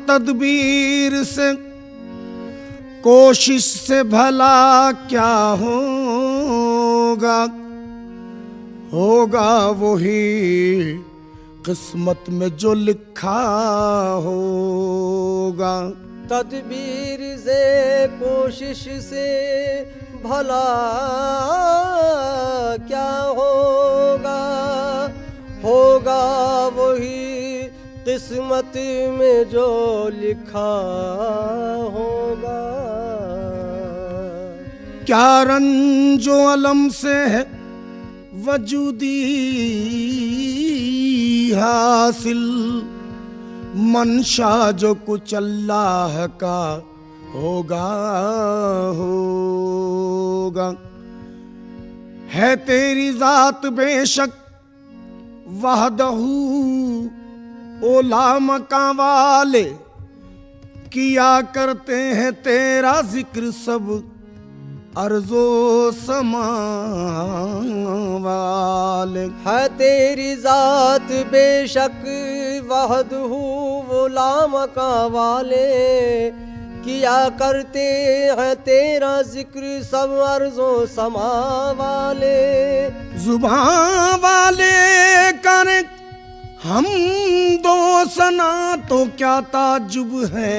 तदबीर से कोशिश से भला क्या होगा, होगा वही किस्मत में जो लिखा होगा। तदबीर से कोशिश से भला क्या होगा, होगा वही किस्मत में जो लिखा होगा। क्या रंजो अलम से है वजूदी हासिल, मंशा जो कुछ अल्लाह का होगा होगा। है तेरी जात बेशक वहदहू ओला मका वाले, किया करते हैं तेरा जिक्र सब अर्जो समा वाले। है तेरी जात बेशक वहदहू ओला मका वाले, किया करते हैं तेरा जिक्र सब अर्जो समा वाले। जुबान वाले करे हम दो सना तो क्या ताजुब है,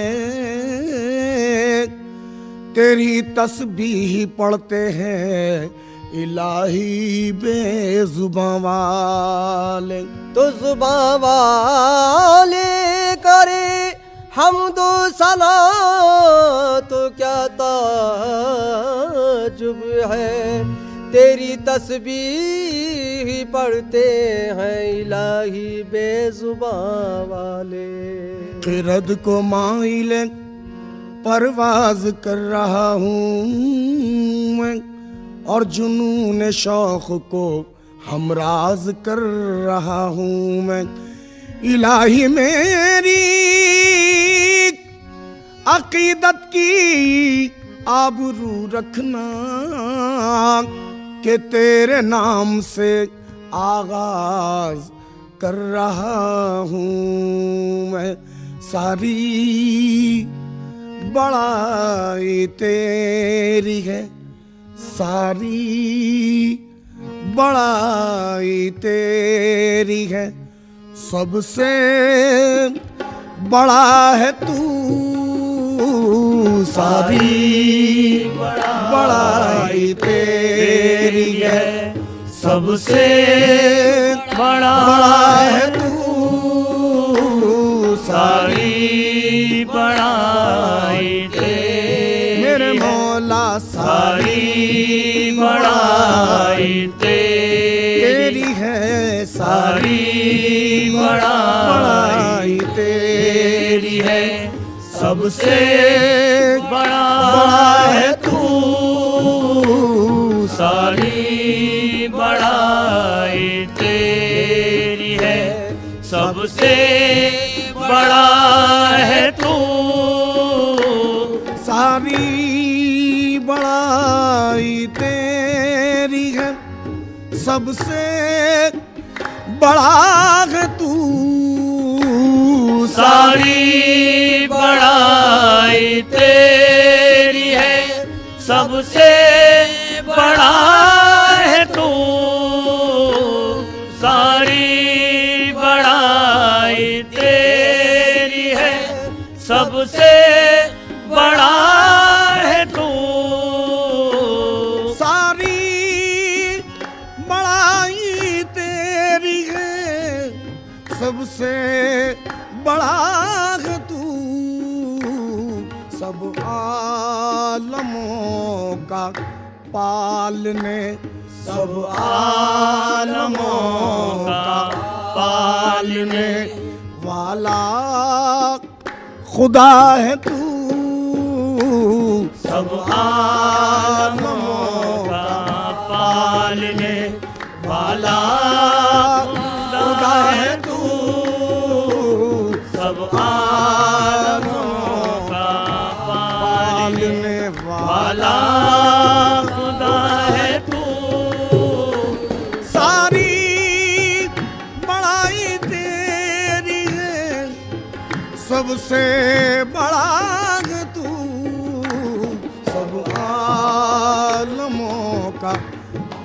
तेरी तस्बीह पढ़ते हैं इलाही बेजुबान वाले। तो जुबान वाले करे हम दो सना तो क्या ताजुब है, तेरी तस्बीह पढ़ते हैं इलाही बेजुबान वाले। खिरद को माइले परवाज कर रहा हूँ मैं, और जुनून शौक को हमराज कर रहा हूँ मैं। इलाही मेरी अकीदत की आबरू रखना, कि तेरे नाम से आगाज कर रहा हूँ मैं। सारी बड़ाई तेरी है, सारी बड़ाई तेरी है, सबसे बड़ा है तू। सारी बड़ाई तेरी है, सबसे बड़ा है तू। सारी बड़ाई तेरी मेरे मौला, सारी बड़ाई तेरी है, सारी बड़ाई तेरी है, सबसे बड़ा है तू। सारी बड़ाई तेरी है, सबसे बड़ा है तू। सारी बड़ाई तेरी है, सबसे बड़ा है तू। सारी बड़ाई तेरी है, सबसे बड़ा है तू। सारी बड़ाई तेरी है, सबसे बड़ा है तू। सारी बड़ाई तेरी है, सबसे बड़ा है तू। सब आलमों का पालने, सब आलमों का पालने वाला खुदा है तू। सब आलमों का पालने वाला खुदा है तू। सब आलमों का पालने वाला खुदा है तू। सारी बड़ाई तेरी है, सबसे बड़ा है तू, सब आलमों का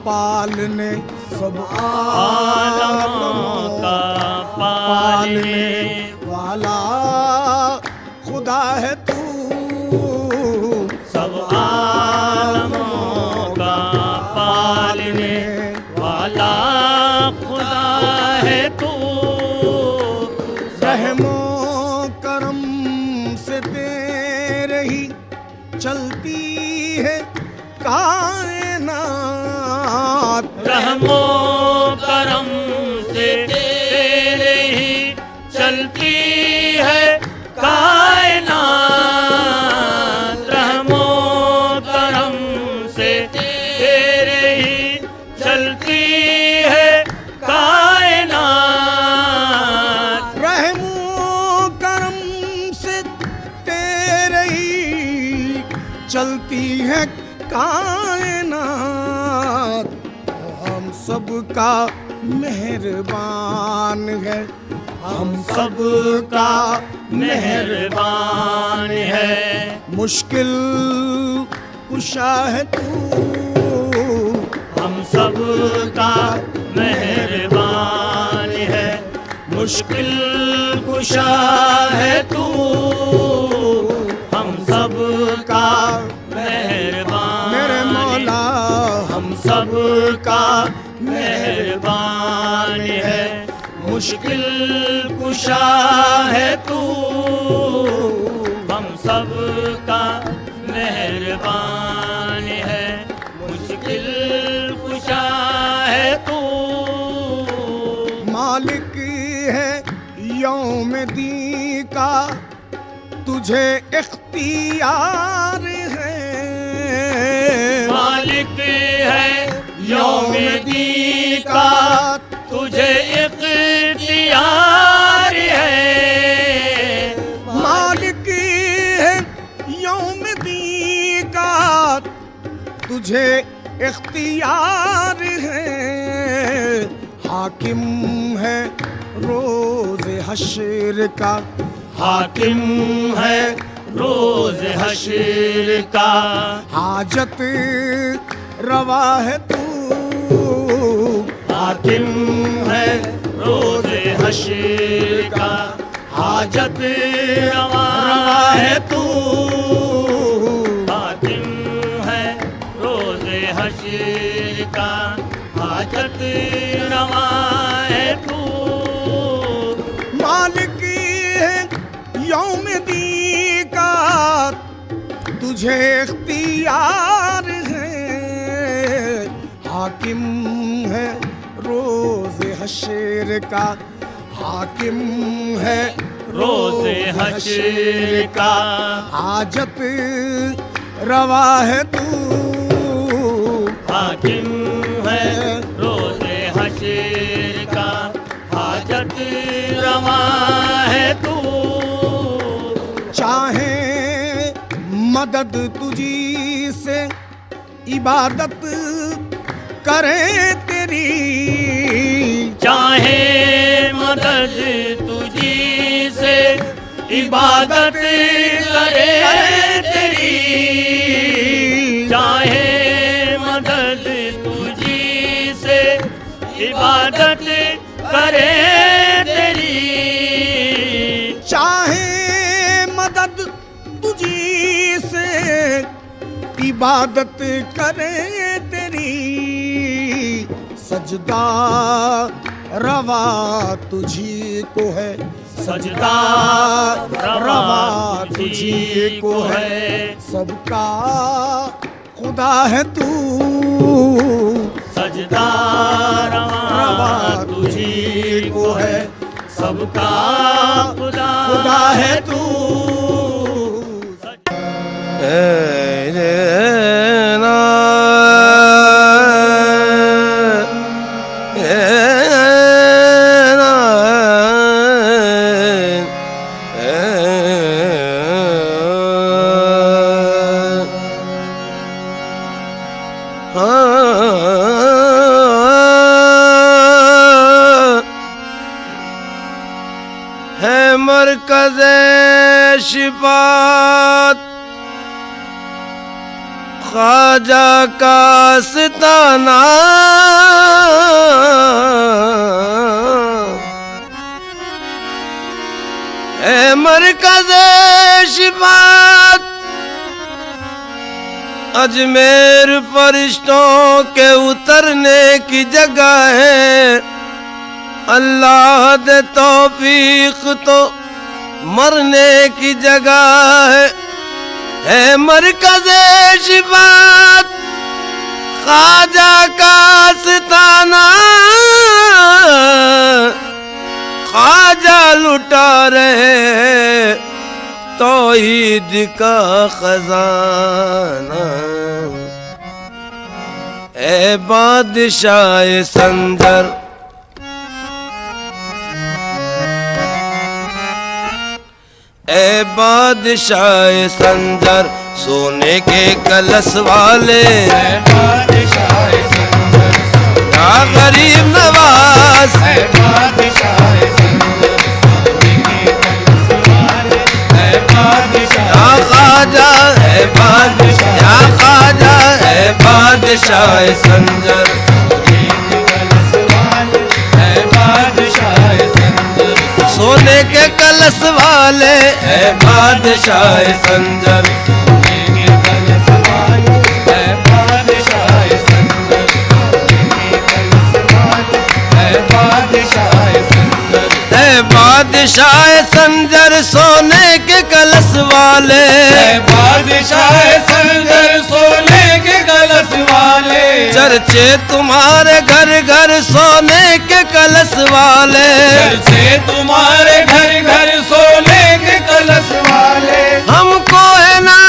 पालने, सब आलमों का पालने वाला खुदा है तू, सब आलमों का पालने वाला खुदा है तू। रहमो करम से तेरे ही चलती है कायनात, रहमो करम से तेरे ही चलती है कायनात, रहमो करम से तेरे ही चलती है कायनात। रहमो करम से तेरे ही चलती है कायनात, हम सबका मेहरबान है, हम सबका मेहरबान है, मुश्किल कुशा है तू, हम सबका मेहरबान है, मुश्किल कुशा है तू, हम सबका मेहरबान, मेरे मौला हम सबका मेहरबान है, मुश्किल कुशा है तू, हम सबका मेहरबान है, मुश्किल कुशा है तू। मालिक है यौम दी का तुझे इख्तियार है, मालिक है यौम दी का तुझे इख्तियार है, मालिक है यौम दी का तुझे इख्तियार है, हाकिम है रोज हश्र का, हाकिम है रोज हश्र का, हाजत रवा है तू, हाकिम है रोज हश्र का, हाजत रवा है तू, हाकिम है रोज हश्र का, हाजत रवा है तू। मालिक है यौम दी का तुझे इख्तियार है, हाकिम है रोज हश्र का, हाकिम है रोज हश्र का, हाजत रवा है तू, हाकिम है रोज हश्र का, हाजत रवा है तू। चाहे मदद तुझी से इबादत करे तेरी, चाहे मदद तुझी से इबादत करे तेरी, चाहे मदद तुझी से इबादत करे तेरी, चाहे मदद तुझी से इबादत करे तेरी, सजदा रवा तुझी को है, सजदा रवा तुझी को है, सबका खुदा है तू, सजदा रवा तुझी को है, सबका खुदा है तू। है मरकज़े शिफात ख्वाजा का आस्ताना, है मरकज़े शिफात अजमेर फरिश्तों के उतरने की जगह है। अल्लाह दे तौफीक तो मरने की जगह है मरकज़े शिफात ख्वाजा का आस्ताना। ख्वाजा लुटा रहे तौहीद का खजाना। ए बादशाह संजर ए बादशाह संजर सोने के कलश वाले, या गरीब नवाज या ख्वाजा है बादशाह, या ख्वाजा है बादशाह संजर। सोने के कलश वाले है बादशाह संजर। बादशाह संजर सोने के कलश वाले, बादशाह संजर सोने के कलश वाले। चर्चे तुम्हारे घर घर सोने के कलश वाले, चर्चे तुम्हारे घर घर सोने के कलश वाले। हमको है नाज,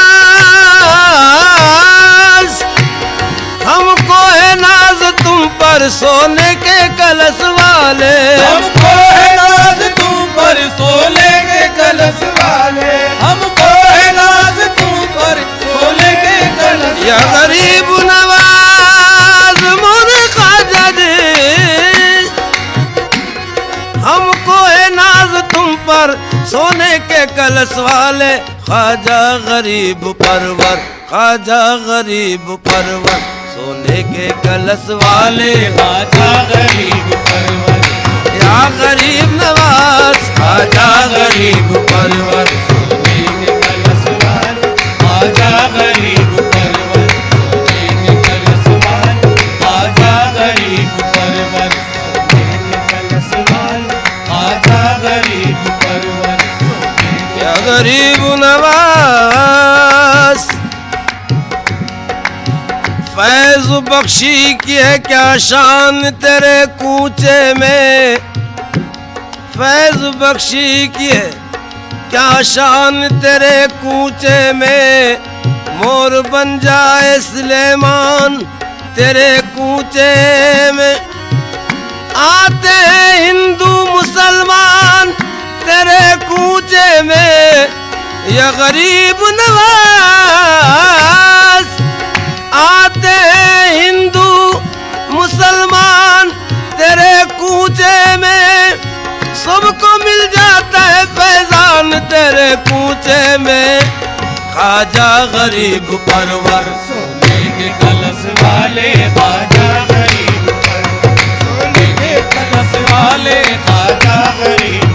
हमको है नाज तुम पर सोने के कलश वाले। हमको है नाज तुम पर सोने के कलश वाले। हमको है नाज तुम पर सोने के कलश। या गरीब नवाज मोरे ख्वाजा जी, हमको है नाज तुम पर सोने के कलश वाले। ख्वाजा गरीब परवर, ख्वाजा गरीब परवर सोने के कलश वाले। ख्वाजा गरीब परवर, या गरीब नवाज ख्वाजा गरीब परवर सोने के कलश वाले। ख्वाजा गरीब परवर सोने के कलश वाले। ख्वाजा गरीब परवर सोने के कलश वाले। ख्वाजा गरीब परवर सोने के। या गरीब नवाज फैज बख्शी की है क्या शान तेरे कूचे में। फैज बख्शी की है क्या शान तेरे कूचे में। मोर बन जाए सुलेमान तेरे कूचे में। आते हैं हिंदू मुसलमान तेरे कूचे में। या गरीब नवाज आते हैं हिंदू मुसलमान तेरे कूचे में। सबको मिल जाता है फैजान तेरे कूचे में। ख्वाजा गरीब परवर सोने के कलश वाले। ख्वाजा गरीब परवर सोने के कलश वाले। ख्वाजा गरीब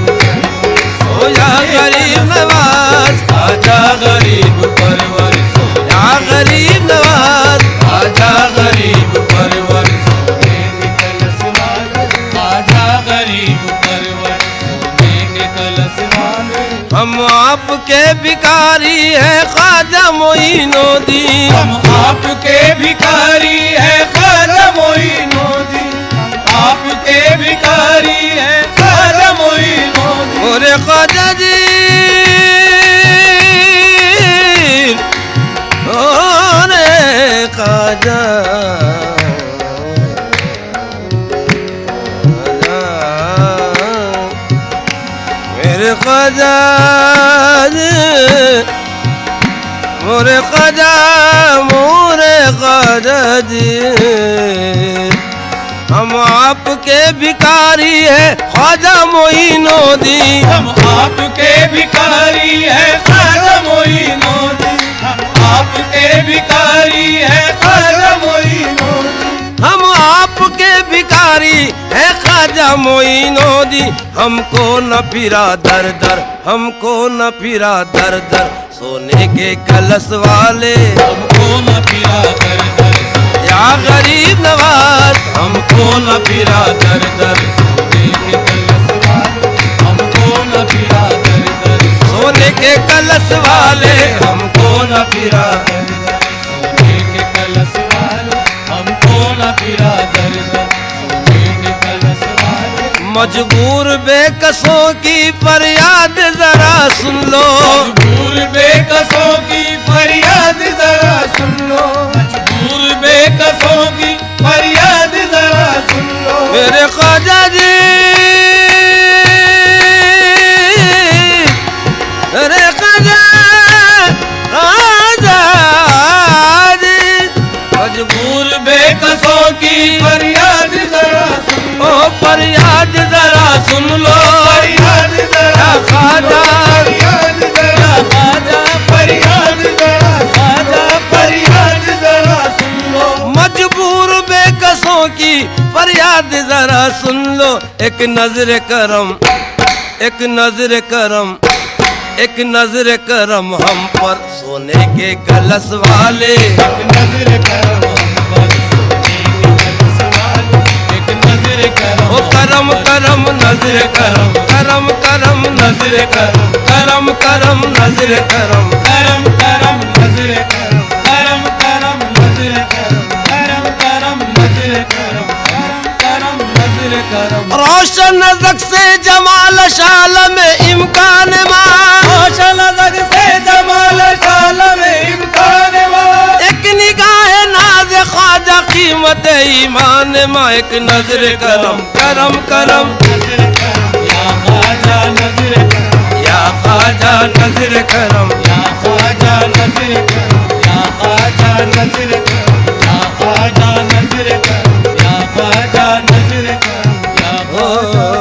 हो या गरीब नवाज ख्वाजा गरीब परवर, या गरीब नवाज ख्वाजा गरीब परवर सोने के कलश वाले। ख्वाजा गरीब परवर सोने के कलश वाले। हम आपके भिखारी है ख्वाजा मोइनुद्दीन। हम आपके भिखारी है ख्वाजा मोइनुद्दीन। आपके भिखारी है ख्वाजा मोइनुद्दीन। मोरे ख्वाजा जी मोरे ख्वाजा मेरे ख्वाजा मोरे ख्वाजा मोरे ख्वाजा जी हम आपके भिखारी है ख्वाजा मोइनुद्दीन, हम आपके भिखारी है ख्वाजा मोइनुद्दीन, हम आपके भिखारी है ख्वाजा मोइनुद्दीन, हम आपके भिखारी है ख्वाजा मोइनुद्दीन। हमको न फिरा दर दर, हमको न फिरा दर दर, सोने के कलश वाले हमको न फिरा दर दर, या गरीब नवाज, हमको न फिरा दर दर, सोने के कलश वाले, हमको न फिरा दर दर, सोने के कलश वाले हमको न फिरा दर दर, सोने के कलश वाले, हमको न फिरा दर दर, सोने के कलश वाले। मजबूर बेकसों की फरियाद जरा सुन लो, मजबूर बेकसों की फरियाद जरा सुन लो, मजबूर बेकसों की फरियाद जरा सुन लो, मेरे ख्वाजा जी, मेरे ख्वाजा ख्वाजा जी। मजबूर बेकसों की फरियाद जरा सुन लो, ओ फरियाद जरा सुन लो, फरियाद जरा या ख्वाजा, फरियाद जरा ख्वाजा, फरियाद जरा ख्वाजा, फरियाद जरा सुन लो। मजबूर बेकसों की फरियाद जरा सुन लो। एक नजर करम, एक नजर करम, एक नजर करम हम पर, सोने के कलश वाले एक नजर करो हम पर, सोने के कलश वाले, एक नजर करो ओ करम करम नजर करम, करम करम नजर करम, करम करम नजर करम। करम करम नजर करो, करम करम नजर करो, करम करम नजर करो, करम करम नजर करो। रोशन नजक से जमाल शाल में इम्कान मां, रोशन नजर से जमाल शाल में इम्कान मां, एक निगाह नाज ख्वाजा कीमत ईमान मां। एक नजर करम, करम करम नजर करो या ख्वाजा, नजर करो या ख्वाजा नजर करम, या ख्वाजा, नजर करो या ख्वाजा, नजर करो या ख्वाजा, नजर करो या ख्वाजा, नजर करो या ओ ख्वाजा।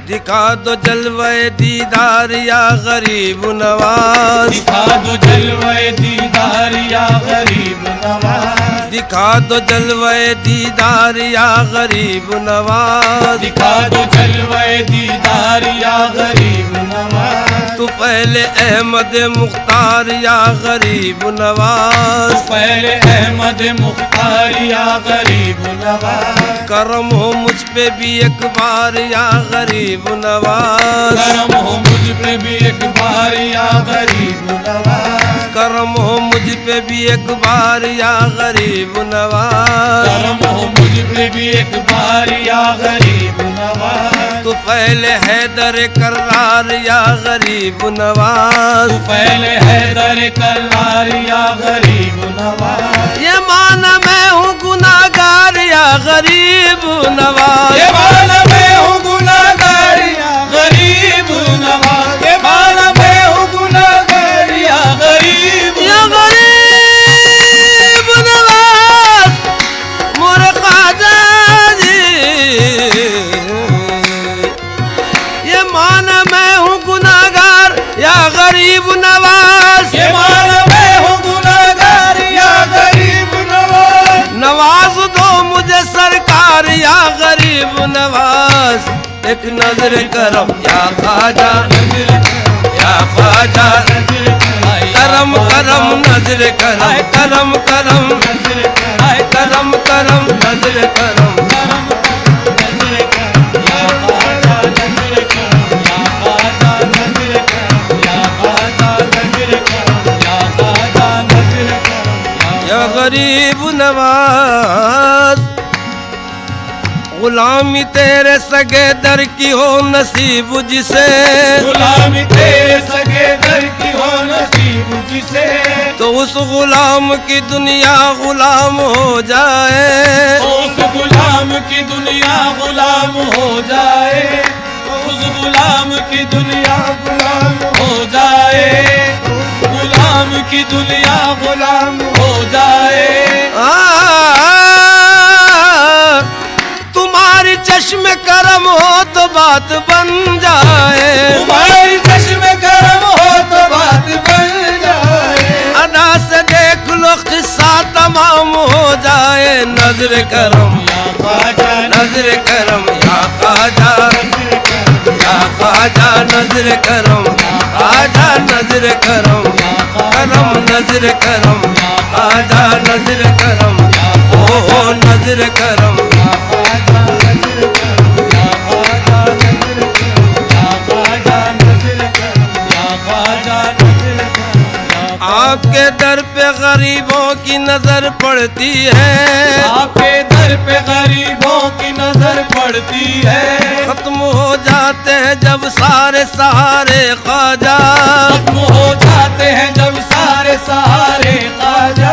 दिखा दो जलवे दीदार या गरीब नवाज, दिखा दो जलवे दीदार या गरीब नवाज, दिखा दो जलवे दीदार या गरीब नवाज। दिखा दो जलवे दीदार या गरीब नवाज, तू पहले अहमद मुख्तार या गरीब नवाज। पहले अहमद मुख्तार या गरीब नवाज, करम हो मुझ पे भी एक बार या गरीब नवाज, करम हो मुझ पे भी एक बार या गरीब नवाज, करम हो मुझ पे भी एक बार या गरीब नवाज। करम हो मुझ पे भी एक बार या गरीब नवाज, तू पहले हैदर करार या गरीब नवाज। पहले हैदर करार या गरीब नवाज, ये माना मैं हूँ गुनाहगार या गरीब नवाज। ये माना मैं हूँ गुनाहगार या गरीब नवाज, ये माना मैं हूँ गुनाहगार या गरीब या गरीब नवाज मोरे ख्वाजा जी। ये माना मैं हूँ गुनाहगार या गरीब नवाज। ये माना मैं हूँ गुनाहगार या गरीब नवाज, नवाज दो मुझे सरकार या गरीब नवाज। एक नजर करम या ख्वाजा, या ख्वाजा, करम करम नजर करम, करम करम करम करम नजर करम। या गरीब नवाज गुलामी तेरे सगे दर की हो नसीब जिसे, गुलामी तेरे सगे दर की हो नसीब जिसे, तो उस गुलाम की दुनिया गुलाम हो जाए। उस गुलाम की दुनिया गुलाम हो जाए, उस गुलाम की दुनिया गुलाम हो जाए, गुलाम की दुनिया गुलाम हो जाए। चश्मे करम हो तो बात बन जाए, तुम्हारी चश्मे करम हो तो बात बन जाए, अदा से देख लो किस्सा तमाम हो जाए। नजर करम या ख्वाजा नजर करम या ख्वाजा, या ख्वाजा नजर करम, ख्वाजा नजर करम, करम नजर करम, ख्वाजा नजर करम, ओ नजर करम। या ख्वाजा नजर करम, या ख्वाजा नजर करम, या ख्वाजा नजर करम, या ख्वाजा नजर करम। आपके दर पे गरीबों की नजर पड़ती है, आपके दर पे गरीबों की नजर पड़ती है, खत्म हो जाते हैं जब सारे सहारे ख्वाजा, खत्म हो जाते हैं जब सारे सहारे ख्वाजा।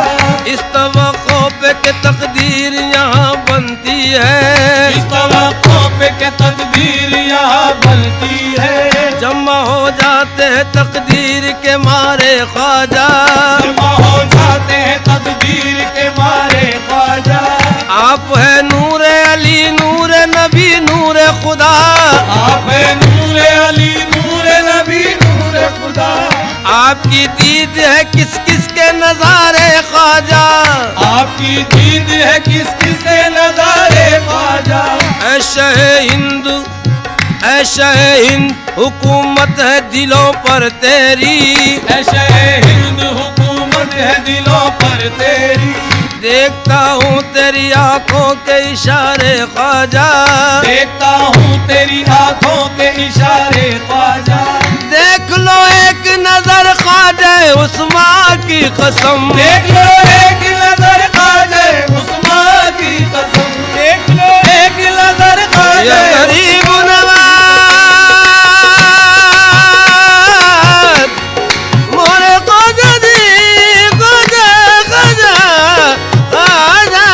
इस तवक्को पे के तकदीर यहाँ बनती है, इस तवक्को पे के तकदीर यहाँ बनती है, जमा हो जाते हैं तकदीर के मारे ख्वाजा, जमा हो जाते हैं तकदीर के मारे ख्वाजा। आप है नूर अली नूर नबी नूर खुदा, आप है नूर अली नूर नबी नूर खुदा, आपकी दीद है किस किस के नजारे ख्वाजा, आपकी दीद है किस किस के नजारे ख्वाजा। ऐ शहे हिंद ऐ शहे हिंद हुकूमत है दिलों पर तेरी, ऐशे हिंद हुकूमत है दिलों पर तेरी, देखता हूँ तेरी आंखों के इशारे ख्वाजा, देखता हूँ तेरी आंखों के इशारे ख्वाजा। देख लो एक नजर ख्वाजा उस्मा की कसम, देख लो एक नजर ख्वाजा उस्मा की कसम, देख लो एक नजर ये ख्वाजा गरीब नवाज मोरे ख्वाजा दी ख्वाजा ख्वाजा ख्वाजा।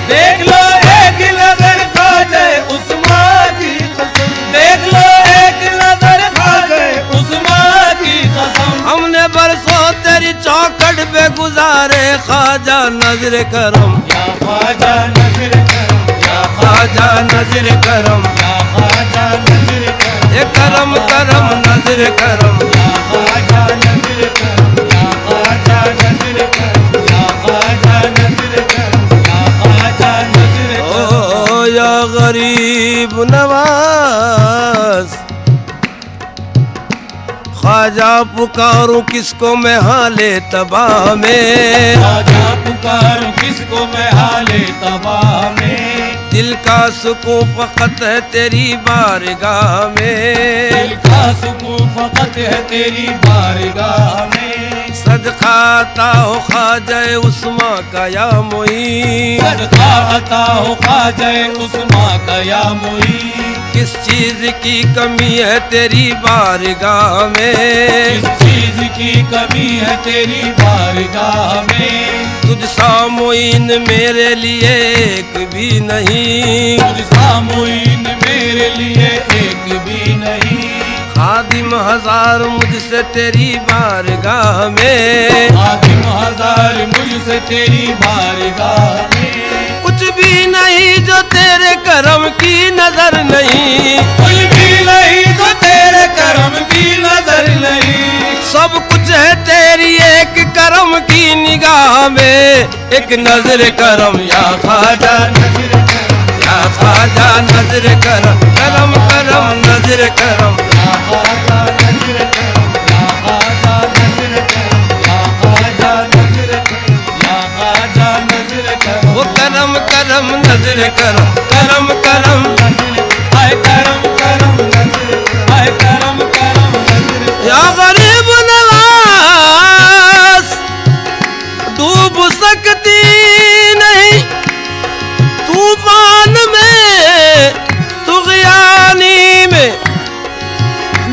देख लो एक नजर ख्वाजा उस्मा की कसम, देख लो एक नजर ख्वाजा उस्मा की कसम। हमने बरसों तेरी चौखट पे गुजारे ख्वाजा नजर करम, या ख्वाजा नजर करम, या ख्वाजा नजर करम, या ख्वाजा नजर करम, ये करम करम नजर करम। या ख्वाजा नजर करम, या ख्वाजा नजर करम, या ख्वाजा नजर करम, या ख्वाजा नजर करम। ओ या गरीब नवाज, ख्वाजा पुकारूं किसको मैं हाले तबाह में, ख्वाजा पुकारूं किसको मैं हाले तबाह में, दिल का सुकून फकत है तेरी बारगाह में, दिल का सुकून फकत है तेरी बारगाह में। सदका अता हो ख्वाजा उस्मा का या मुईन, सदका अता हो ख्वाजा उस्मा का या मुईन, किस चीज की कमी है तेरी बारगाह में, किस चीज की कमी है तेरी बारगाह में। तुझ सा मुईन मेरे लिए एक भी नहीं, तुझ सा मुईन मेरे लिए एक भी नहीं, खादिम हजार मुझसे तेरी बारगाह में, खादिम हजार मुझसे तेरी बारगाह में। कुछ भी नहीं जो तेरे करम की नजर नहीं, कुछ भी नहीं जो तेरे करम की नजर नहीं, सब कुछ है तेरी एक करम की निगाह में। एक नजर करम या ख्वाजा नजर करम, या ख्वाजा नजर करम, करम करम नजर करम, या ख्वाजा नजर करम, या ख्वाजा नजर करम, या ख्वाजा नजर करम, या ख्वाजा नजर करम। वो करम करम नजर करम, करम करम हाय करम करम नजर, हाय करम करम नजर। या गरीब नवाज, डूब सकती नहीं तूफान में तुग़यानी में,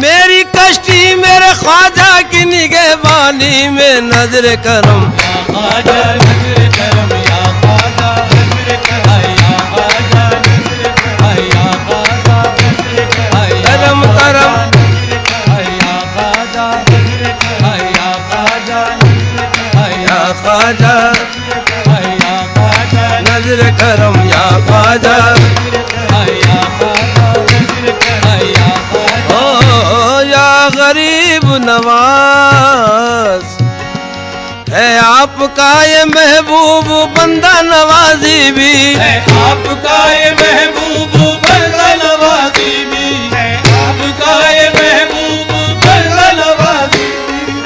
मेरी कश्ती मेरे ख्वाजा की निगहबानी में। नजर करम या ख्वाजा नजर करम, या ख्वाजा नजर करम, या ख्वाजा नजर करम, या ख्वाजा नजर करम, करम करम या ख्वाजा नजर करम, या ख्वाजा नजर करम, या ख्वाजा या ख्वाजा नजर करम। नवाज है आपका ये महबूब बंदा नवाजी भी है आपका ये महबूब बंदा नवाजी भी है आपका ये महबूब बंदा नवाजी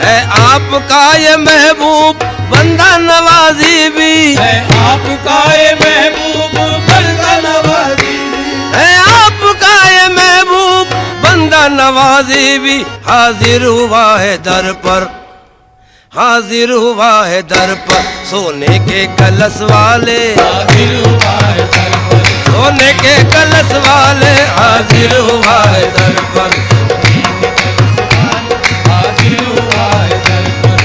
है आपका ये महबूब बंदा नवाजी भी है आपका ये महबूब बंदा नवाजी है आपका ये महबूब बंदा नवाजी भी हाजिर हुआ है दर पर हाजिर हुआ है दर पर सोने के कलश वाले हाजिर हुआ है दर पर सोने के कलश वाले हाजिर हुआ है दर पर हाजिर हुआ है दर पर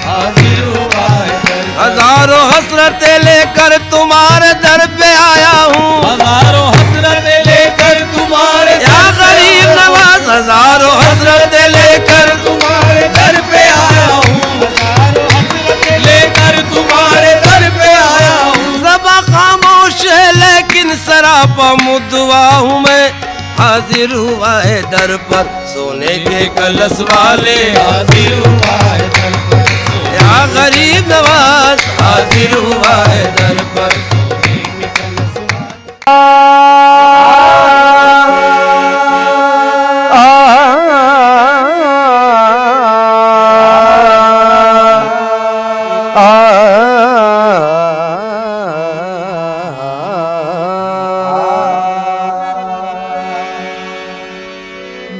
हाजिर हुआ है दर पर हजारों हसरतें लेकर तुम्हारे दर पे आया हूँ हजारों हसरतें लेकर तुम्हारे या गरीब नवाज हजारों हसरतें लेकर तुम्हारे दर पे आया हूँ हजारों हसरतें लेकर तुम्हारे दर पे आया हूँ ज़बां खामोश है लेकिन सरापा मुद्दवा हूँ मैं हाजिर हुआ है दर पर सोने के कलश वाले हाजिर हुआ है दर पर या गरीब नवाज हाजिर हुआ है दर पर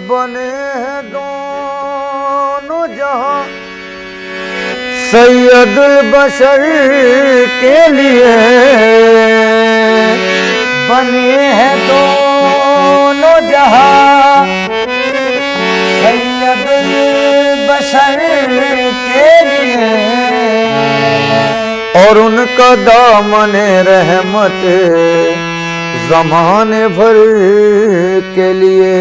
बने हैं दोनों जहां सैयदुल बशर के लिए बने हैं दोनों जहां सैयदुल बशर के लिए और उनका दामन रहमत ज़माने भर के लिए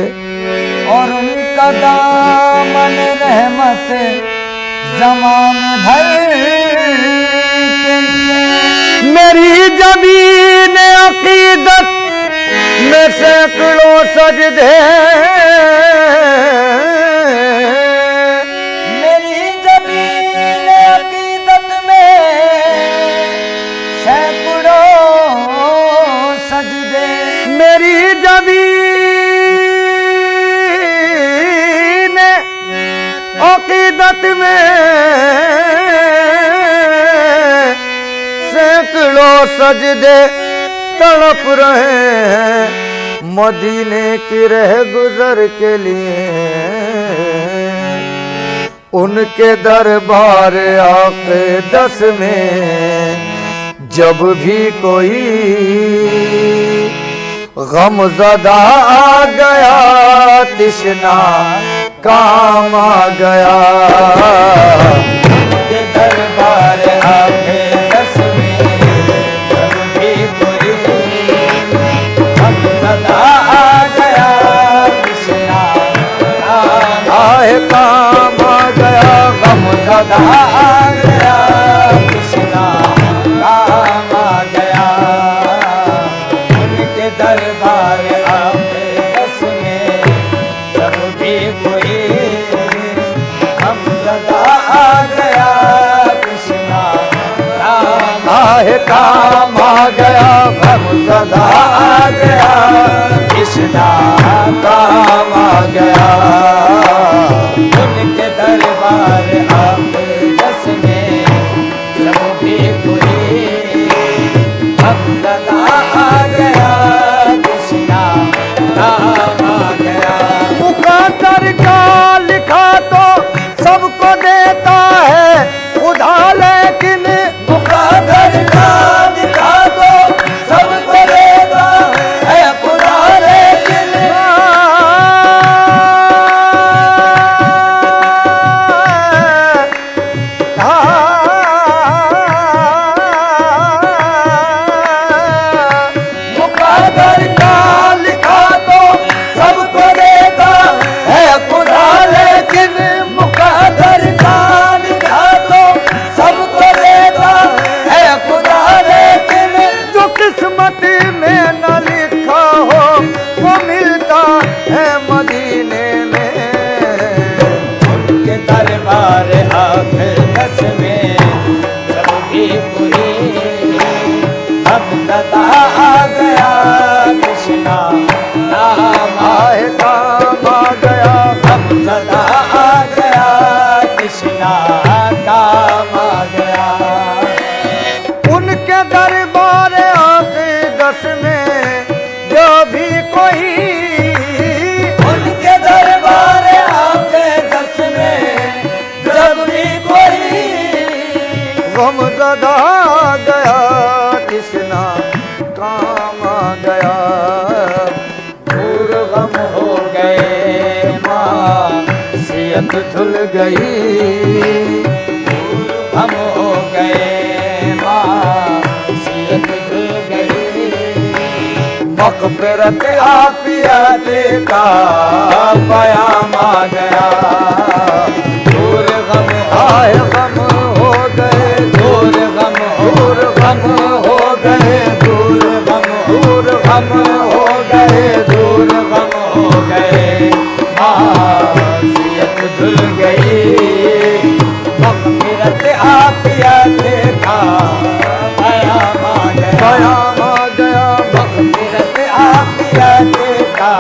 और उनका दामन रहमत ज़माने भर के लिए मेरी ज़मीन अक़ीदत में सैकड़ों सजदे मेरी ज़मीन अक़ीदत में सैकड़ों सजदे मेरी ज़मीन अक़ीदत में सैकड़ों सजदे तड़प रहे हैं मदीने की रह गुजर के लिए उनके दरबार आके 10 में जब भी कोई गमज़दा आ गया तिश्ना काम आ गया उनके दरबार आके 10 में जब भी कोई गमज़दा आ गया तिश्ना काम आ गया गमज़दा आ गया तिश्ना काम आ गया उनके दरबार आके 10 में जब भी कोई गमज़दा आ गया कृष्णा काम आ गया गमज़दा आ गया कृष्णा काम आ गया उनके दरबार आके 10 में जब भी कोई गमज़दा आ गया कृष्णा काम आ गया मुक़द्दर का लिखा तो सबको देता है खुदा लेकिन मुक़द्दर का लिखा तो सबको देता है खुदा लेकिन मुक़द्दर का लिखा तो सबको देता है खुदा लेकिन मुक़द्दर का लिखा तो सबको देता है खुदा लेकिन जो किस्मत में न लिखा हो वो मिलता है मदीने में मासियत धुल गई, हम हो गए मासियत धुल गई। मग़फ़िरत आफ़ियत का पयाम आ गया, दूर गम आए गम हो गए, दूर गम हो गए, दूर गम हो गए, दूर गम हो गए, मासियत धुल गई। मग़फ़िरत आफ़ियत का पयाम आ गया, मग़फ़िरत आफ़ियत का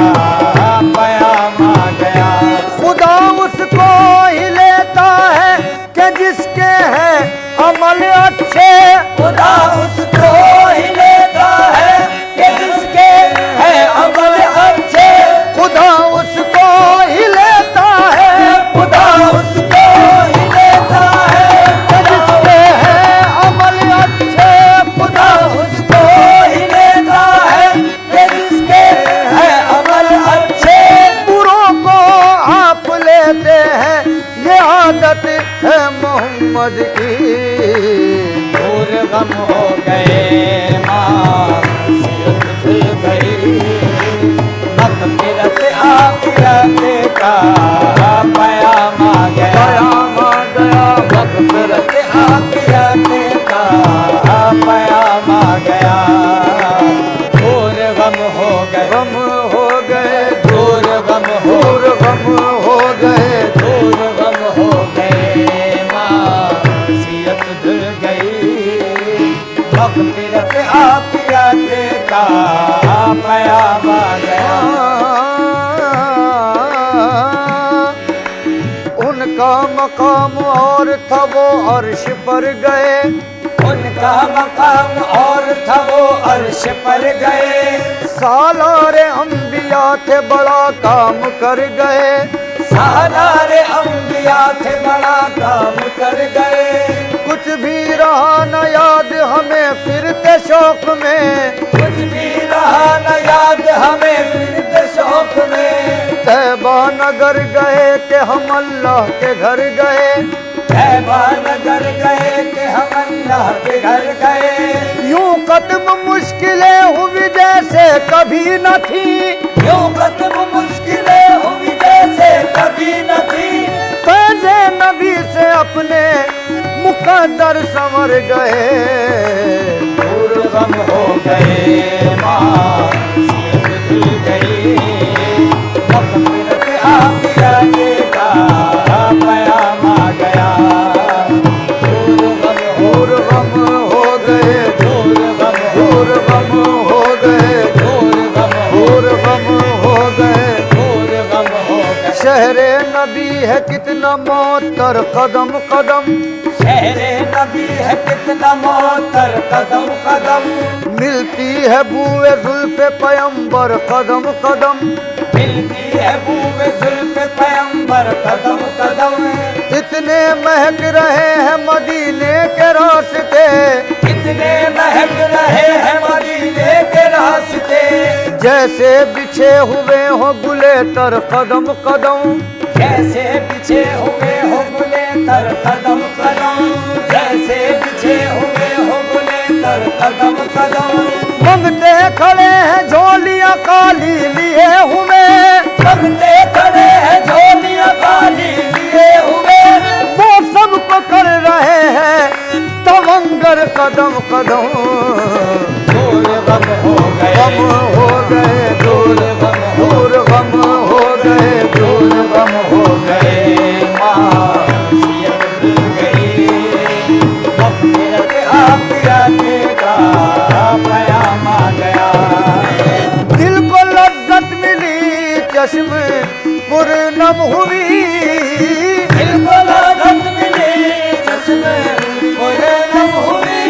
पयाम आ गया। खुदा उसको ही लेता है कि जिसके हैं अमल अच्छे, खुदा उसको ही लेता है कि जिसके हैं अमल अच्छे, खुदा उसको ही लेता है, खुदा उसको ही लेता है कि जिसके हैं अमल अच्छे, खुदा उसको ही लेता है कि जिसके हैं अमल अच्छे। बुरों को आप लेते हैं, ये आदत है मोहम्मद की। दूर गम हो गए मासियत धुल गई, मग़फ़िरत आफ़ियत का पयाम आ गया, मग़फ़िरत आफ़ियत का पयाम आ गया। दूर गम हो गए, दूर गम हो गए, दूर गम हो गए, मासियत धुल गई। मग़फ़िरत आफ़ियत का पयाम आ गया। उनका मकाम और था वो अर्श पर गए, उनका मकाम और था वो अर्श पर गए। सालारे अंबिया थे बड़ा काम कर गए, सालारे अंबिया थे बड़ा काम कर गए। कुछ भी रहा न याद हमें फिरते शौक में, कुछ भी रहा न याद हमें फिरते शौक में। तैबा नगर गए कि हम अल्लाह के घर गए, तैबा नगर गए कि हम अल्लाह के घर गए। यूं कदम मुश्किलें हुई जैसे कभी न थी, यूं कदम मुश्किलें हुई जैसे कभी न थी। फैज़े नबी से अपने मुक़द्दर संवर गए, दूर गम हो गए, मासियत धुल गई। मग़फ़िरत आफ़ियत का पयाम आ गया, दूर गम हो गए, दूर गम हो गए, दूर गम हो गए, दूर गम हो गए। शहरे नबी है कितना मोहतर कदम कदम, शहरे नबी है कितना मोहतर कदम कदम। मिलती है बूए ज़ुल्फ़े पैगंबर कदम कदम, मिलती है बूए ज़ुल्फ़े पैगंबर कदम कदम। इतने महक रहे हैं मदीने के रास्ते, इतने महक रहे हैं मदीने के रास्ते। जैसे बिछे हुए हो गुले तर कदम कदम, जैसे बिछे हुए हो गुले तर कदम कदम, जैसे बिछे हुए हो गुले तर कदम कदम। मंगते खड़े हैं झोलियां काली लिए हुए, मंगते खड़े हैं झोलियां काली लिए हुए। वो सबको कर रहे हैं तवंगर कदम कदम, दूर गम हो गए, दूर गम हो गए, दूर गम हो गए, मासियत धुल गई। मग़फ़िरत आफ़ियत का पयाम आ गया। दिल को लज़्ज़त मिली चश्म पुरनम हुई, दिल को लज़्ज़त मिली चश्म पुरनम हुई।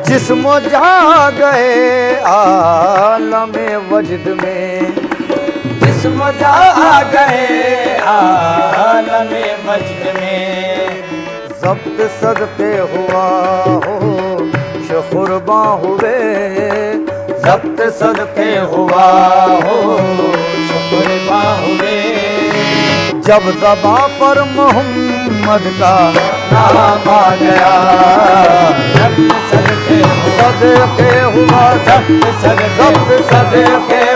जिस्म जा गए आलमे वजद में, जिस्म जा गए आलमे वजद में। ज़ब्त सदक़े हुआ हो शुकुरबा हुए, ज़ब्त सदक़े हुआ हो शुकुरबा हुए। जब ज़बां पर मोहम्मद का नाम आ गया, सदके हुआ, सदके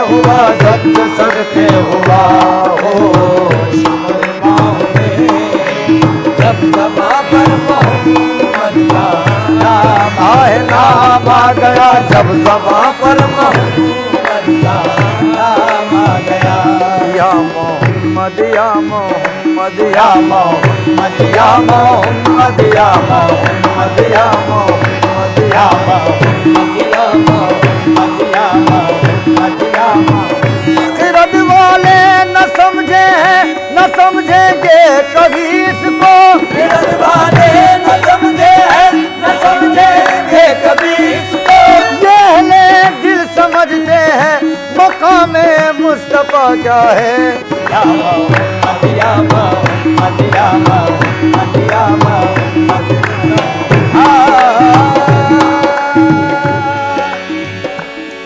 हुआ, सदके हुआ हो शुक्र जब ज़बां पर मोहम्मद का नाम आए, नाम आ गया, जब ज़बां पर मोहम्मद का नाम आ गया। या मोहम्मद, या मोहम्मद, या मोहम्मद, या मोहम्मद, या मोहम्मद, या मोहम्मद, या मोहम्मद, या मोहम्मद, या मोहम्मद, या मोहम्मद। खिरद वाले न समझे हैं, न समझेंगे कभी इसको, खिरद वाले न समझे हैं, न समझेंगे कभी इसको। ये अहले दिल समझते हैं मकामे मुस्तफा क्या है। या मोहम्मद, या मोहम्मद, या मोहम्मद, या मोहम्मद।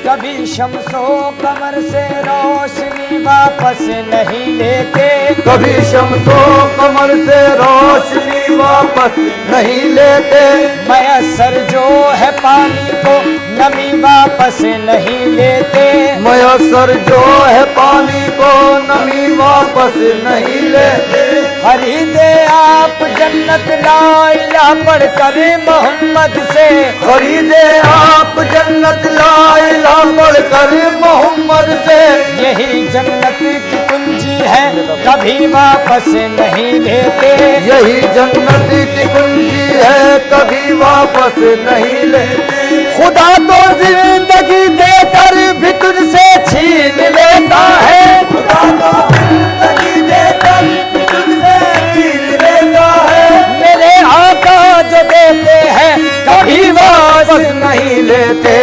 कभी शम्सो कमर से रोशनी वापस नहीं लेते, कभी शम्सो कमर से रोशनी वापस नहीं लेते। मयसर जो है पानी को नमी वापस नहीं लेते, मयसर जो है पानी को नमी वापस नहीं लेते। खरीदे आप जन्नत ला इलाहा पढ़कर मोहम्मद से, खरीदे आप जन्नत ला इलाहा पढ़कर मोहम्मद से। यही जन्नत की कुंजी है कभी वापस नहीं लेते, यही जन्नत की कुंजी है कभी वापस नहीं लेते। खुदा तो जिंदगी देकर भी तुझसे छीन लेता है, खुदा तो जिंदगी देकर भी तुझसे छीन लेता है। मेरे आका जो देते हैं कभी वापस नहीं लेते।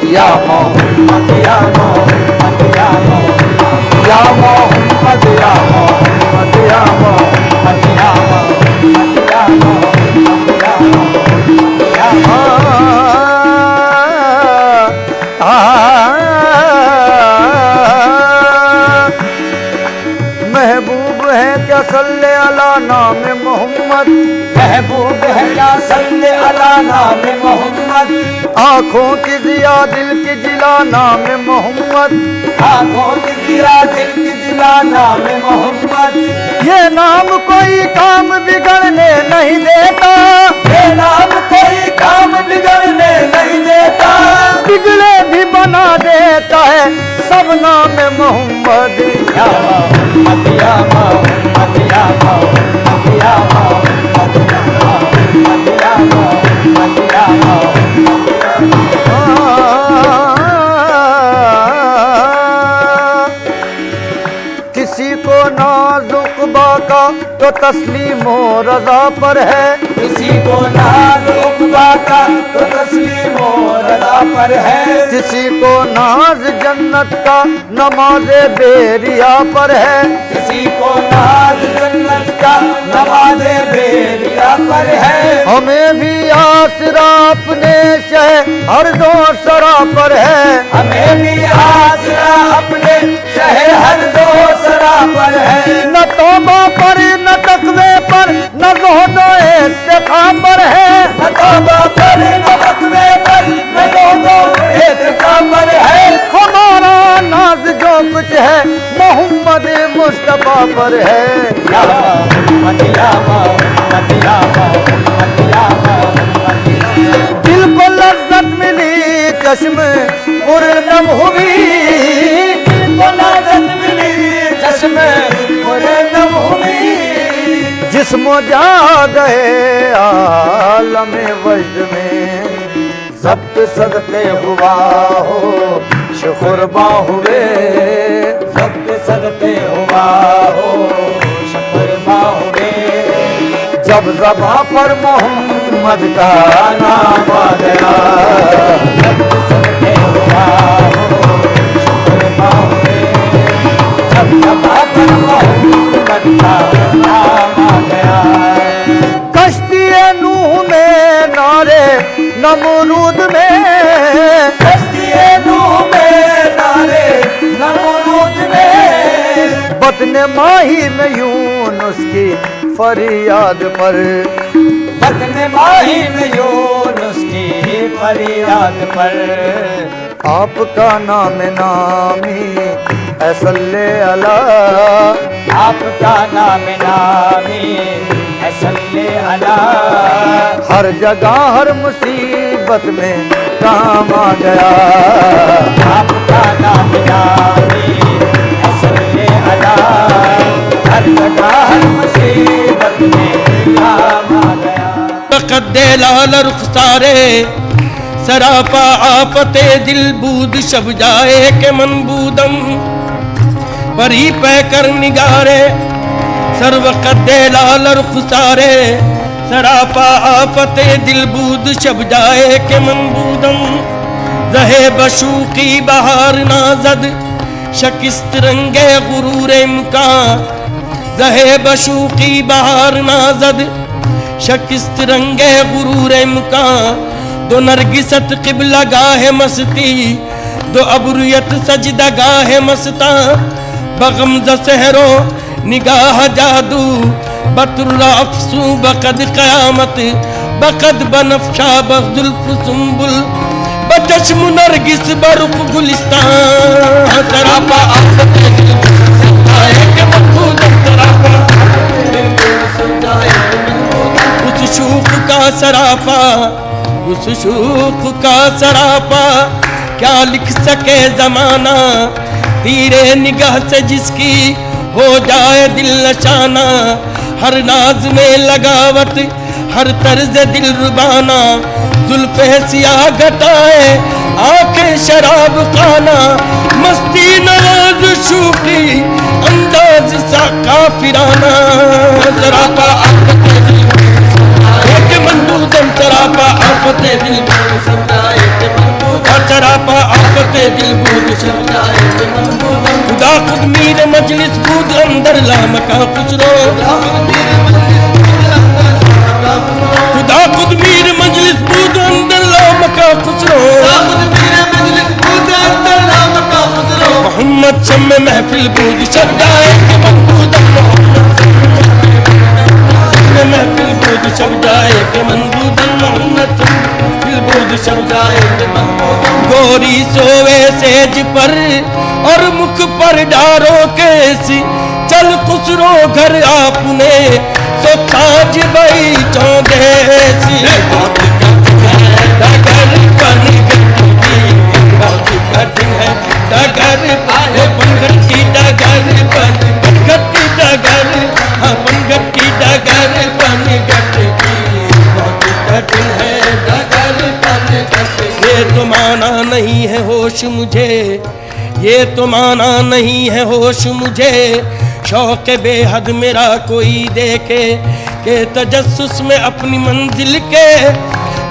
या मोहम्मद, या मोहम्मद, या मोहम्मद, या मोहम्मद, या मोहम्मद, या मोहम्मद, या मोहम्मद, या मोहम्मद, या मोहम्मद, या मोहम्मद। महबूब है क्या सल्ले अला नाम मोहम्मद, महबूब है क्या सल्ले अला नाम मोहम्मद। आँखों की जिया दिल की जिला नाम मोहम्मद, आँखों की जिया दिल की जिला नाम मोहम्मद। ये नाम कोई काम बिगड़ने नहीं देता, ये नाम कोई काम बिगड़ने नहीं देता। बिगड़े भी बना देता है सब नाम मोहम्मद। या मोहम्मद, या मोहम्मद, या मोहम्मद, या मोहम्मद, या मोहम्मद, या मोहम्मद, या मोहम्मद। किसी को नाजुक बाका तो तस्लीमो रजा पर है, किसी को नाजुक बाका तो तस्लीमो रजा पर है। किसी को नाज जन्नत का नमाज़े बेरिया पर है, किसी को नाज जन्नत का नमाज़े बेरिया पर है। हमें भी आसरा अपने शहर दो सरा पर है, हमें भी आसरा अपने शहर दो सरा पर है। न तौबा पर न तकवे पर न ज़ुहदो इत्तिक़ा पर है, न तौबा पर न तकवे पर न ज़ुहदो इत्तिक़ा पर है। हमारा नाज जो कुछ है मोहम्मद मुस्तफा पर है। या मोहम्मद, या मोहम्मद, या मोहम्मद, या मोहम्मद। दिल को लज्जत मिली चश्म पुरनम हुई, दिल को लज्जत मिली चश्म पुरनम हुई। जिस्म जा गए आलमे वजद में, ज़ब्त सदके हुआ हो शुक्र हुए, ज़ब्त सदके हुआ हो शुक्र हुए। जब ज़बां पर मोहम्मद का नाम आ गया, ज़ब्त सदके हुआ हो शुक्र हुए। जब ज़बां पर मोहम्मद का नाम आ गया। कश्ती-ए नूह में नारे नमरूद में, कश्ती-ए नूह में नारे नमरूद में। बतने माही में यूनुस यूनुस की फरियाद पर। बतन माही में यूनुस की फरियाद पर। आपका नाम नामी ऐ सल्ले अला, आपका नाम नामी ऐ सल्ले अला। हर जगह हर मुसीबत में काम आ गया। आपका नाम नामी ऐ सल्ले अला। हर जगह हर मुसीबत में काम आ गया। कद्दे लाल रुखसारे सरापा आफते दिल बूद शब जाए के मनबूदम परी पै कर निगारे सर्व कद्दे लाल रुखसारे सरापा आफते दिल बूद शब जाए के मनबूदम रहे बशूकी बहार नाजद शकिस्त रंगे गुरूर इम्कान रहे बशूकी बहार नाजद शकिस्त रंगे गुरूर इम्कान दो नरगिसत क़िबला गाहे मस्ती दो अबरुयत सजदा गाहे मस्ता बगमज़ सहरो निगाह जादू बतुर्रा अफसू बकद क़यामत बकद बनफ्शा बजुल्फ सुंबुल बचश्म नरगिस बरुख गुलिस्तान सरापा उस शूक का सरापा उस शूक का सरापा क्या लिख सके जमाना तीरे निगाह से जिसकी हो जाए दिल नशाना हर नाज में लगावट हर तर्ज दिल रुबाना जुल्फे सियाह घटाए आंखें शराब खाना मस्ती नवाज शूकी अंदाज सा काफिराना सरापा मनबूदम सरापा आफते दिल सरापा आफते दिल बूद खुदा खुद मीर मजलिस बूद अंदर लामका खुसरो खुदा खुद मीर मजलिस बूद अंदर लामका खुसरो मोहम्मद शम्मे महफिल बूद शब्दाए महफिल बूद शब्दाए के मनबूदन मोहम्मद फिल बूद शब्दाए के मनबूदन गोरी सोवे सेज पर और मुख पर डारो केसी चल खुसरो घर आपने सो खाज बई चौदेसी डगर बन गई कठिन है डगर पाले बनगट की डगर बन गट्टी डगर हाँ बनगट की डगर बन गट की बहुत कठिन है डगर बन गट ये तो माना नहीं है होश मुझे ये तो माना नहीं है होश मुझे शौक बेहद मेरा कोई देखे के तजस्सुस में अपनी मंजिल के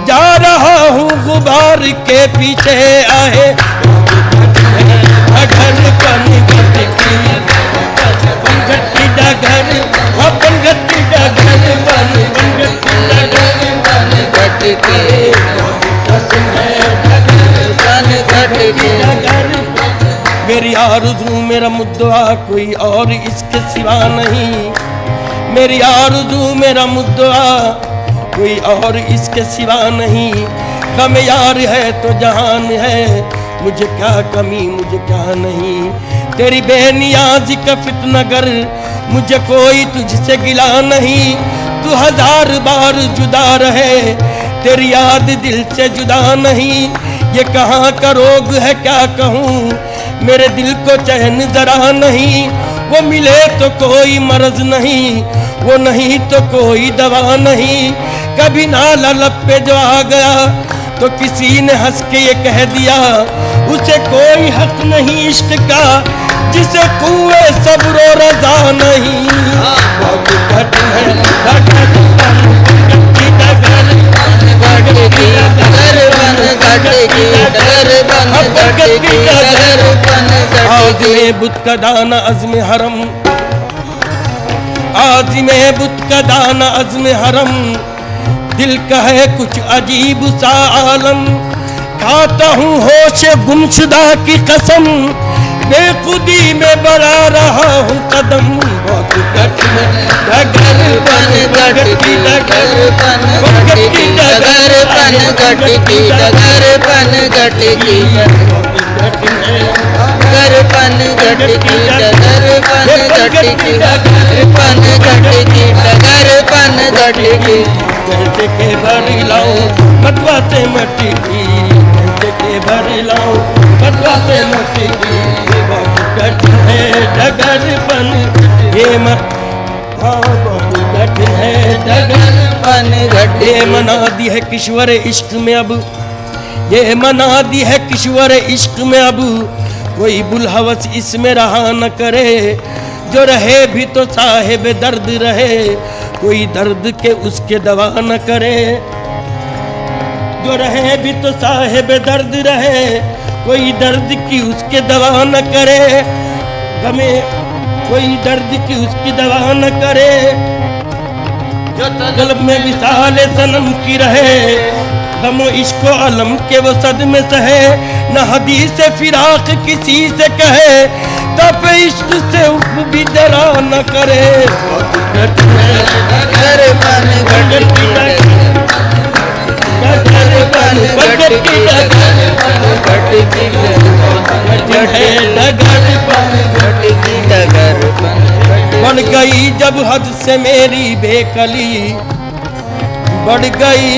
जा रहा हूँ गुबार के पीछे आए डगर बन गट की बनगट की डगर हाँ बनगट की डगर बन बनगट की डगर बन गट की मेरी आरज़ू मेरा मुद्दा कोई और इसके सिवा नहीं मेरी आरज़ू मेरा मुद्दा कोई और इसके सिवा नहीं गम यार है तो जहान है मुझे क्या कमी मुझे क्या नहीं तेरी बेनियाज़ी का फितनगर मुझे कोई तुझसे गिला नहीं तू हजार बार जुदा रहे तेरी याद दिल से जुदा नहीं ये कहाँ का रोग है क्या कहूँ मेरे दिल को चैन जरा नहीं वो मिले तो कोई मर्ज नहीं वो नहीं तो कोई दवा नहीं कभी नाला लब पे जो आ गया तो किसी ने हंस के ये कह दिया उसे कोई हक नहीं इश्क का जिसे कुए सब्र रजा नहीं बहुत कठिन है आज़िमे बुत का दाना अज़्म हरम आज़िमे बुत का दाना अज़्म हरम दिल का है कुछ अजीब सा आलम खाता हूँ होश गुमशुदा की कसम बेखुदा मौजूदी में बढ़ा रहा हूँ कदम, बहुत कठिन डगर पन घटकी डगर पन घटकी डगर पन घटकी डगर पन घटकी डगर पन घटकी डगर पन घटकी डगर पन घटकी डगर पन घटकी। कैसे के भरी लाऊं मटवा से मट्टी की, कैसे के भरी लाऊं मटवा से मट्टी की, बहुत कठिन है डगर पन ये बहुत कठिन है डगर पन घटकी। ये मना दी है किश्वर इश्क में अब, ये मना दी है किश्वर इश्क में अब, कोई बुलहवस इसमें रहा न करे, जो रहे भी तो साहिब दर्द रहे, कोई दर्द के उसके दवा न करे, जो रहे भी तो साहिब दर्द रहे, कोई दर्द की उसके दवा न करे, गमे कोई दर्द की उसकी दवा न करे, जो कल्ब में विसाल सनम की रहे, गमो इश्को अलम के वो सदमे सहे, न हदीस फिराक किसी से कहे, तब इश्क से उफ भी जरा न करे। डगर पन घटकी डगर पन घटकी डगर पन घटकी डगर पन घटकी डगर पन। बढ़ गई जब हद से मेरी बेकली, बढ़ गई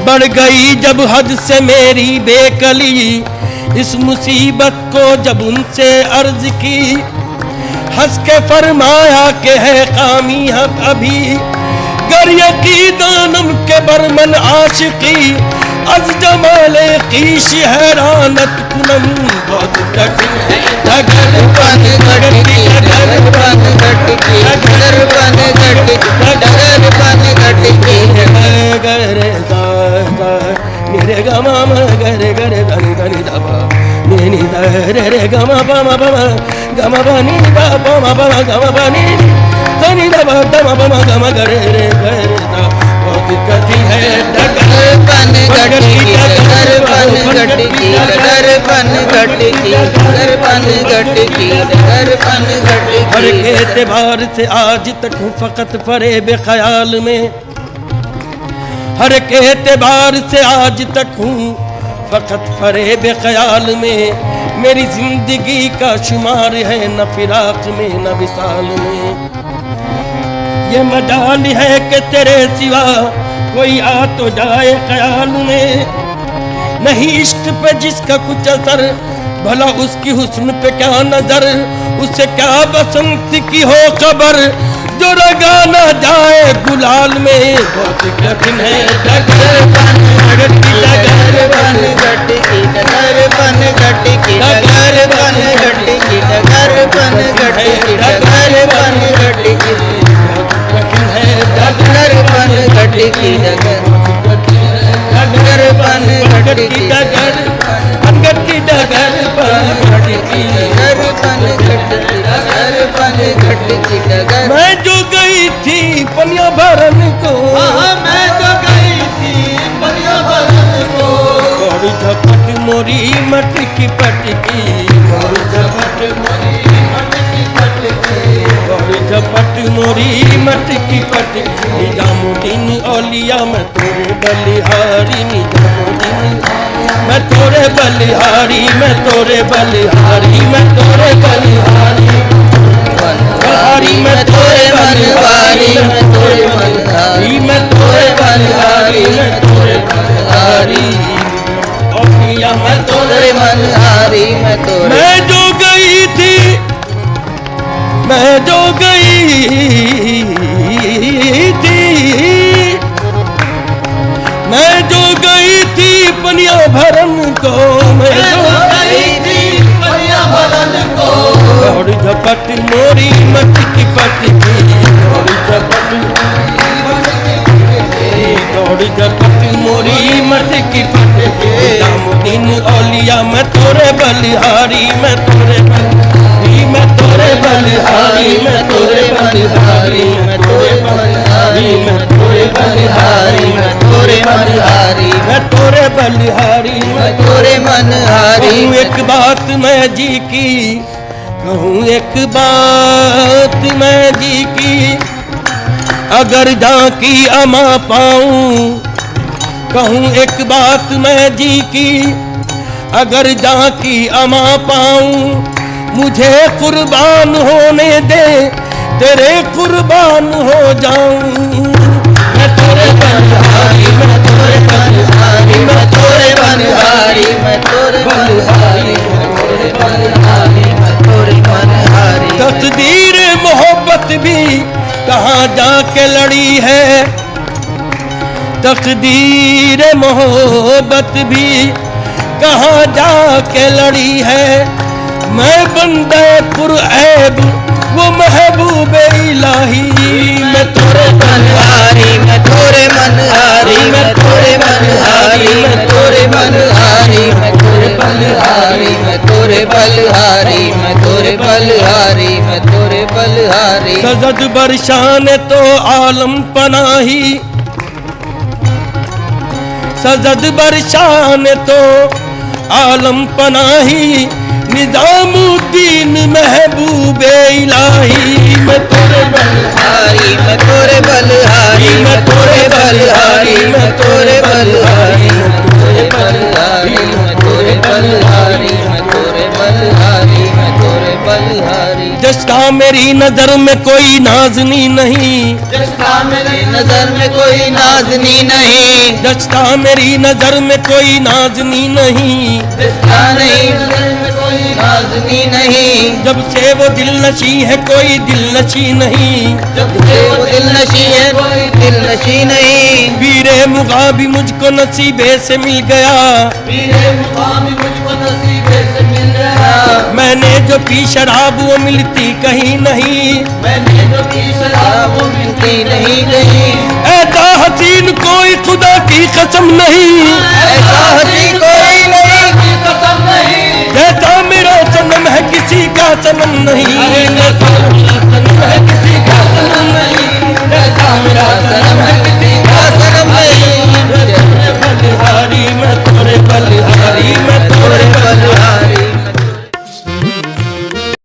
बढ़ गई जब हद से मेरी बेकली, इस मुसीबत को जब उनसे अर्ज की, हंस के फरमाया के है कामी हम अभी, गर यकी दानम के बरमन आशिकी, अज जमाले कीश हैरानत कुनम, बहुत कठिन है डगर पन घटकी डगर पन घटकी डगर पन घटकी डगर पन घटकी गरे गा निरे गा मा गरे गरे धनी धनी दबा नी नी रे रे गा मा बा मा गा मा बा नी दा बा मा बा गा मा बा नी धनी दबा दा मा बा गा मा गरे रे गरे दा, बहुत कठिन है डगर पन घटकी डगर पन घटकी डगर पन घटकी डगर पन घटकी डगर पन हर घटकी। एतबार से आज तक हूँ फकत फरेब ख्याल में, हर एक एतबार से आज तक हूँ फकत फरेब ख्याल में, मेरी जिंदगी का शुमार है न फिराक में न विसाल में, ये मजाल है कि तेरे सिवा कोई आ तो जाए ख्याल में, नहीं इश्क पे जिसका कुछ असर, भला उसकी हुस्न पे क्या नजर, उसे क्या बसंत की हो खबर, जो रगा न जाए गुलाल में, बहुत कठिन है डगर पन घटकी डगर पन घटकी डगर पन घटकी डगर पन घटकी डगर पन घटकी डगर पन घटकी कठिन है डगर पन घटकी डगर डगर पन घटकी डगर अंगत की डगर पर घटकी डगर पन घटकी डगर पन घटकी डगर। मैं जो गई थी पनिया भरन को, मैं तो गई थी बलिया बलन को, और झपट मोरी मटकी पटकी, और झपट मोरी मटकी पटकी, और झपट मोरी मटकी पटकी, निजामुद्दीन औलिया मैं तोरे बलिहारी, निजामुद्दीन मैं तोरे बलिहारी, मैं तोरे बलिहारी, मैं तोरे बलिहारी, बनवारी मैं तोरे बनवारी मैं तोरे बनवारी मैं तोरे बलिहारी, मैं तोरे बलिहारी, औलिया मैं तोरे बनवारी मैं तोरे। मैं जो गई थी, मैं जो गई थी, मैं जो गई थी पनिया भरन को, मैं जो गई थी बलिया बलन को, और झपट मोरी मटकी पटकी, और झपट मोरी मटकी पटकी, निजामुद्दीन औलिया मैं तोरे बलिहारी, मैं तोरे बलिहारी, मैं तोरे बलिहारी, मैं तोरे बलिहारी, मैं तोरे बलिहारी। बलिहारी मैं तोरे बलिहारी मैं तोरे मनहारी मैं तोरे बलिहारी मैं तोरे मनहारी कहूँ एक बात मैं जी की कहूँ एक बात मैं जी की अगर झांकी अमा पाऊं कहूँ एक बात मैं जी की अगर झांकी अमा पाऊं मुझे कुर्बान होने दे तेरे कुर्बान हो जाऊं मैं तोरे बलिहारी मैं तोरे बलिहारी मैं तोरे मनहारी मैं तोरे बलिहारी मैं तोरे बलिहारी मैं तोरे मनहारी तकदीर मोहब्बत भी कहाँ जाके लड़ी है तकदीर मोहब्बत भी कहाँ जाके लड़ी है मैं बंदे पुरऐब वो महबूब इलाही मैं तोरे मनहारी मैं तोरे मनहारी मैं तोरे मनहारी मैं तोरे मनहारी मैं तोरे बलिहारी मैं तोरे बलिहारी मैं तोरे बलिहारी मैं तोरे बलिहारी सजद बरशान तो आलम पनाही सजद बरशान तो आलम पनाही निजामुद्दीन महबूबे इलाही मैं तोरे बलिहारी मैं तोरे बलिहारी मैं तोरे बलिहारी मैं तोरे बलिहारी मैं तोरे बलिहारी मैं तोरे बलिहारी मैं तोरे बलिहारी मैं तोरे बलिहारी जिसका मेरी नजर में कोई नाजनी नहीं जिसका मेरी नजर में कोई नाजनी नहीं जिसका मेरी नजर में कोई नाजनी नहीं जिसका नहीं नजर में कोई नाजनी नहीं जब से वो दिल नशी है कोई दिल नशी नहीं जब से वो दिल नशी है कोई दिल नशी नहीं वीरे मुगा भी मुझको नसीबे से मिल गया वीरे मुकामी मुझको नसीबे से मिल गया मैंने जो पी शराब वो मिलती कहीं नहीं मैंने जो पी शराब वो मिलती नहीं नहीं ऐसा हसीन कोई खुदा की कसम नहीं ऐसा हंसी कोई नहीं की कसम नहीं जैसा मेरा सनम है किसी का सनम नहीं